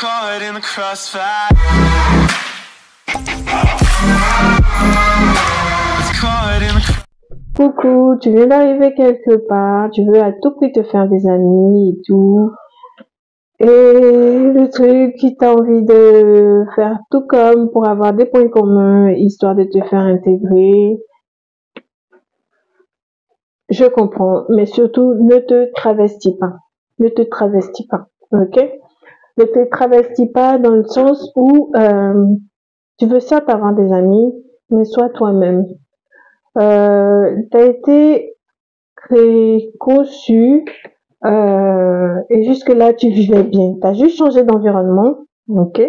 caught in the crossfire. It's caught in the Coucou, tu viens d'arriver quelque part, tu veux à tout prix te faire des amis et tout. Et le truc qui t'a envie de faire tout comme pour avoir des points communs, histoire de te faire intégrer. Je comprends, mais surtout, ne te travestis pas. Ne te travestis pas, ok? Ne te travestis pas dans le sens où tu veux certes avoir des amis, mais sois toi-même. T'as été conçu et jusque-là, tu vivais bien. T'as juste changé d'environnement, ok?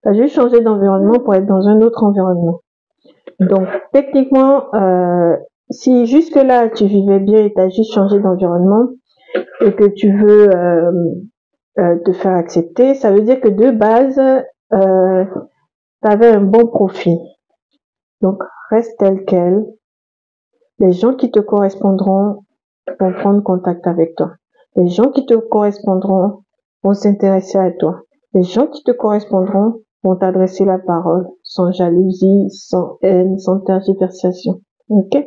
T'as juste changé d'environnement pour être dans un autre environnement. Donc, techniquement, si jusque-là, tu vivais bien et t'as juste changé d'environnement et que tu veux te faire accepter, ça veut dire que de base, t'avais un bon profil. Donc, reste tel quel. Les gens qui te correspondront vont prendre contact avec toi. Les gens qui te correspondront vont s'intéresser à toi. Les gens qui te correspondront vont t'adresser la parole sans jalousie, sans haine, sans tergiversation. Ok?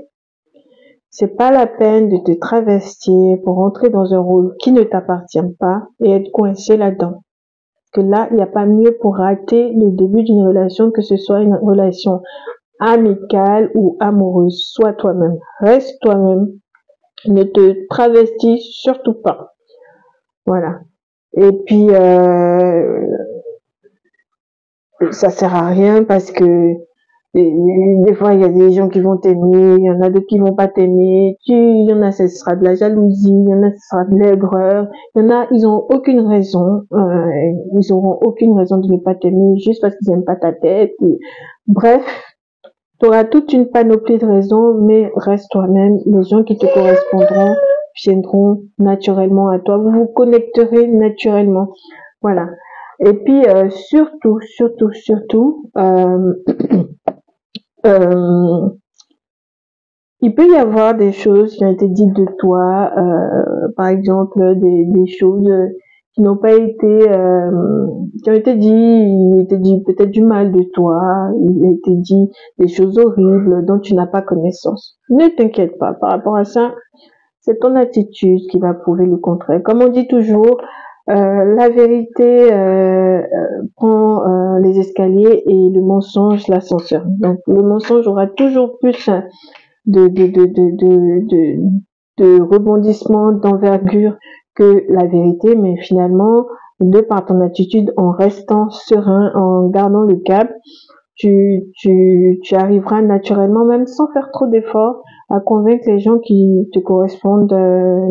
C'est pas la peine de te travestir pour entrer dans un rôle qui ne t'appartient pas et être coincé là-dedans. Que là, il n'y a pas mieux pour rater le début d'une relation, que ce soit une relation amicale ou amoureuse. Sois toi-même. Reste toi-même. Ne te travestis surtout pas. Voilà. Et puis, ça sert à rien parce que des fois, il y a des gens qui vont t'aimer, il y en a d'autres qui vont pas t'aimer. Il y en a, ce sera de la jalousie, il y en a, ce sera de l'aigreur. Il y en a, ils ont aucune raison, ils auront aucune raison de ne pas t'aimer juste parce qu'ils n'aiment pas ta tête. Bref, tu auras toute une panoplie de raisons, mais reste toi-même. Les gens qui te correspondront viendront naturellement à toi. Vous vous connecterez naturellement. Voilà. Et puis, surtout, il peut y avoir des choses qui ont été dites de toi, par exemple, des choses qui n'ont pas été, qui ont été dites, il a été dit peut-être du mal de toi, il a été dit des choses horribles dont tu n'as pas connaissance. Ne t'inquiète pas par rapport à ça, c'est ton attitude qui va prouver le contraire. Comme on dit toujours, la vérité prend les escaliers et le mensonge l'ascenseur. Donc le mensonge aura toujours plus de rebondissement, d'envergure que la vérité, mais finalement, de par ton attitude, en restant serein, en gardant le cap, tu arriveras naturellement, même sans faire trop d'efforts, à convaincre les gens qui te correspondent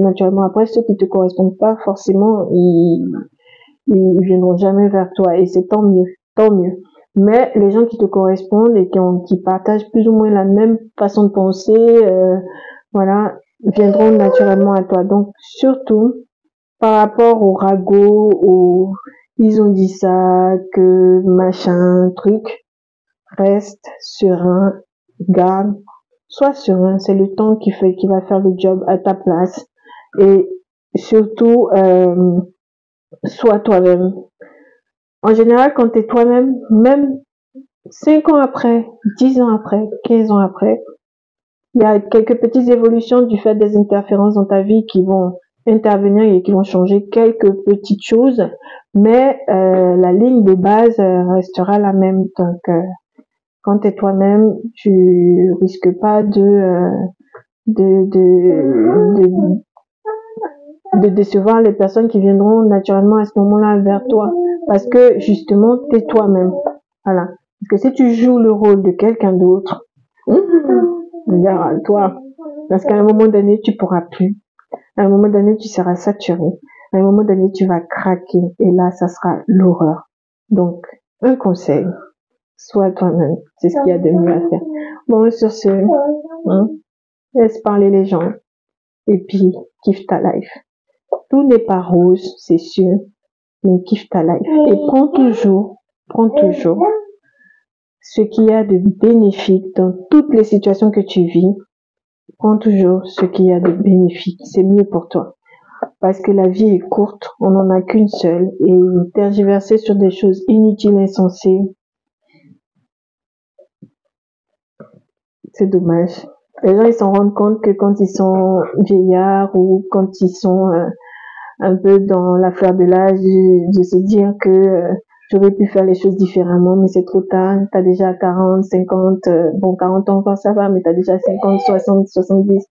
naturellement. Après, ceux qui te correspondent pas, forcément, ils viendront jamais vers toi, et c'est tant mieux, tant mieux. Mais les gens qui te correspondent et qui partagent plus ou moins la même façon de penser, voilà, viendront naturellement à toi. Donc, surtout, par rapport au ragot, ils ont dit ça, que machin, truc, reste serein, garde, sois serein, c'est le temps qui va faire le job à ta place. Et surtout, sois toi-même. En général, quand t'es toi-même, même 5 ans après, 10 ans après, 15 ans après, il y a quelques petites évolutions du fait des interférences dans ta vie qui vont intervenir et qui vont changer quelques petites choses, mais la ligne de base restera la même. Donc, quand t'es toi-même, tu risques pas de, de décevoir les personnes qui viendront naturellement à ce moment-là vers toi, parce que justement, t'es toi-même. Voilà. Parce que si tu joues le rôle de quelqu'un d'autre, regarde toi, parce qu'à un moment donné, tu pourras plus. À un moment donné, tu seras saturé. À un moment donné, tu vas craquer. Et là, ça sera l'horreur. Donc, un conseil, sois toi-même. C'est ce qu'il y a de mieux à faire. Bon, sur ce, laisse parler les gens. Et puis, kiffe ta life. Tout n'est pas rose, c'est sûr, mais kiffe ta life. Et prends toujours ce qu'il y a de bénéfique dans toutes les situations que tu vis. Prends toujours ce qu'il y a de bénéfique. C'est mieux pour toi. parce que la vie est courte, on n'en a qu'une seule, et tergiverser sur des choses inutiles, insensées, c'est dommage. Les gens, ils s'en rendent compte que quand ils sont vieillards ou quand ils sont un peu dans la fleur de l'âge, de se dire que j'aurais pu faire les choses différemment, mais c'est trop tard. T'as déjà 40, 50, bon, 40 ans encore ça va, mais t'as déjà 50, 60, 70.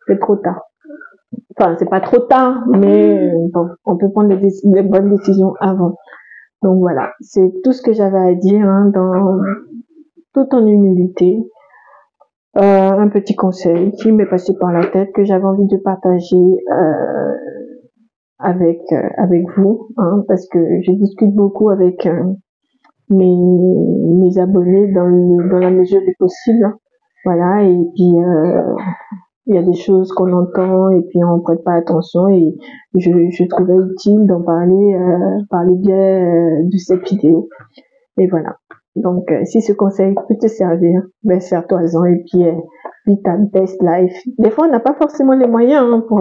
C'est trop tard. Enfin, c'est pas trop tard, mais bon, on peut prendre des bonnes décisions avant. Donc voilà, c'est tout ce que j'avais à dire, hein, tout en humilité. Un petit conseil qui m'est passé par la tête, que j'avais envie de partager avec vous, hein, parce que je discute beaucoup avec mes abonnés dans la mesure du possible. Voilà, et puis il y a des choses qu'on entend et puis on prête pas attention, et je trouvais utile d'en parler par le biais de cette vidéo. Et voilà. Donc, si ce conseil peut te servir, ben sers-toi-en et puis vis ta best life. Des fois, on n'a pas forcément les moyens hein, pour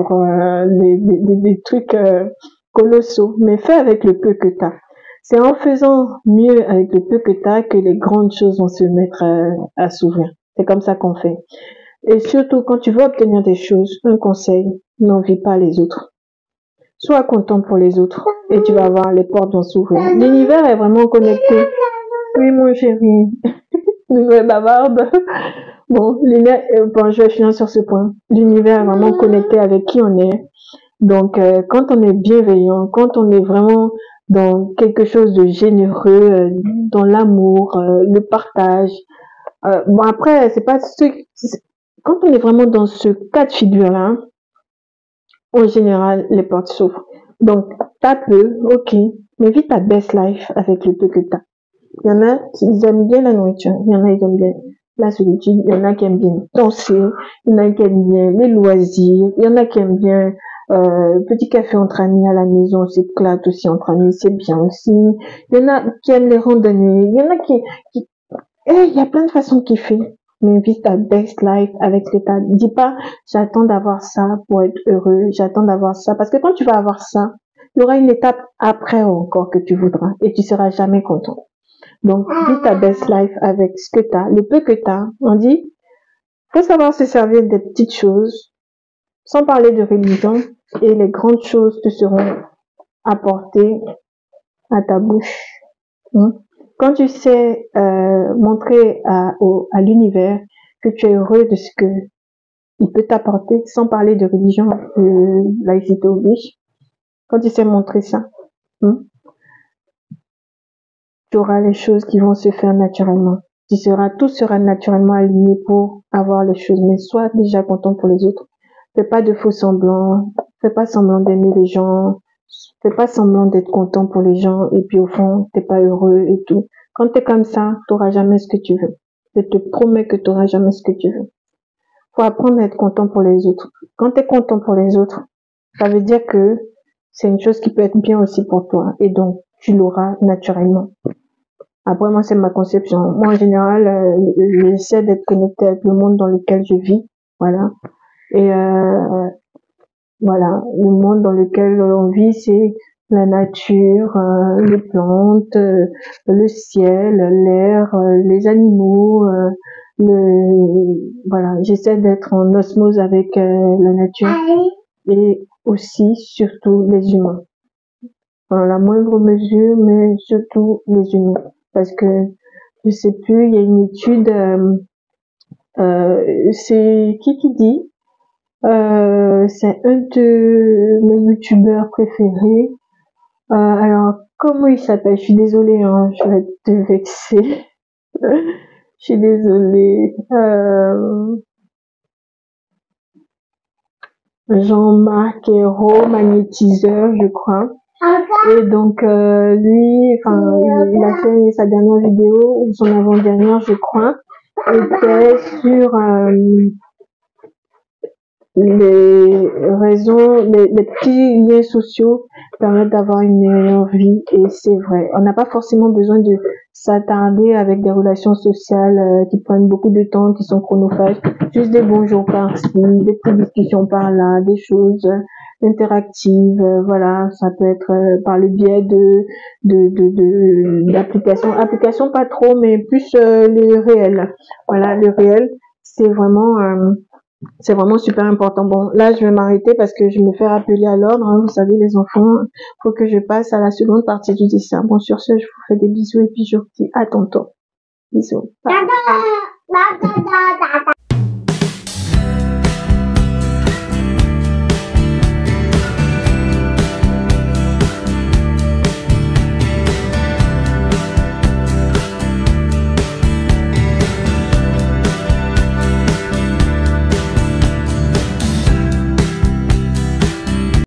des trucs colossaux, mais fais avec le peu que tu as. C'est en faisant mieux avec le peu que tu as que les grandes choses vont se mettre à s'ouvrir. C'est comme ça qu'on fait. Et surtout, quand tu veux obtenir des choses, un conseil, n'envie pas les autres. Sois content pour les autres et tu vas voir, les portes vont s'ouvrir. L'univers est vraiment connecté. Oui, mon chéri. Nouvelle bavarde. Bon, je vais finir sur ce point. L'univers est vraiment connecté avec qui on est. Donc, quand on est bienveillant, quand on est vraiment dans quelque chose de généreux, dans l'amour, le partage. Bon, après, c'est pas quand on est vraiment dans ce cas de figure-là, en général, les portes s'ouvrent. Donc, t'as peu, ok, mais vis ta best life avec le peu que t'as. Il y en a qui aiment bien la nourriture, il y en a qui aiment bien la solitude, il y en a qui aiment bien danser, il y en a qui aiment bien les loisirs, il y en a qui aiment bien petit café entre amis à la maison, c'est s'éclate aussi entre amis, c'est bien aussi. Il y en a qui aiment les randonnées, il y en a il y a plein de façons de kiffer. Mais vis ta best life avec ce que t'as. Dis pas, j'attends d'avoir ça pour être heureux, j'attends d'avoir ça. Parce que quand tu vas avoir ça, il y aura une étape après encore que tu voudras et tu seras jamais content. Donc, vis ta best life avec ce que t'as, le peu que t'as. On dit, faut savoir se servir des petites choses, sans parler de religion, et les grandes choses te seront apportées à ta bouche. Quand tu sais montrer à l'univers que tu es heureux de ce que il peut t'apporter, sans parler de religion, laïcité oblige, quand tu sais montrer ça, tu auras les choses qui vont se faire naturellement. Tout sera naturellement aligné pour avoir les choses, mais sois déjà content pour les autres. Fais pas de faux semblants, fais pas semblant d'aimer les gens, fais pas semblant d'être content pour les gens et puis au fond, t'es pas heureux et tout. Quand t'es comme ça, t'auras jamais ce que tu veux. Je te promets que t'auras jamais ce que tu veux. Faut apprendre à être content pour les autres. Quand t'es content pour les autres, ça veut dire que c'est une chose qui peut être bien aussi pour toi et donc tu l'auras naturellement. Après, moi, c'est ma conception. Moi, en général, j'essaie d'être connecté avec le monde dans lequel je vis. Voilà. Et voilà, le monde dans lequel on vit, c'est la nature, les plantes, le ciel, l'air, les animaux. Voilà, j'essaie d'être en osmose avec la nature et aussi, surtout, les humains. Dans la moindre mesure, mais surtout les humains. Parce que, je sais plus, il y a une étude, c'est qui dit? C'est un de mes youtubeurs préférés. Alors, comment il s'appelle? Je suis désolée, hein, je vais te vexer. Je suis désolée. Jean-Marc Ayrault, magnétiseur, je crois. Et donc, lui, enfin, il a fait sa dernière vidéo, ou son avant-dernière, je crois, était sur les raisons, les petits liens sociaux permettent d'avoir une meilleure vie, et c'est vrai. On n'a pas forcément besoin de s'attarder avec des relations sociales qui prennent beaucoup de temps, qui sont chronophages. Juste des bonjours par-ci, des petites discussions par-là, des choses interactive. Voilà, ça peut être par le biais d'applications pas trop, mais plus le réel. Voilà, le réel, c'est vraiment super important. Bon, là, je vais m'arrêter parce que je me fais rappeler à l'ordre. Hein. Vous savez, les enfants, faut que je passe à la seconde partie du dessin. Bon, sur ce, je vous fais des bisous et puis je vous dis à tantôt. Bisous. Bye.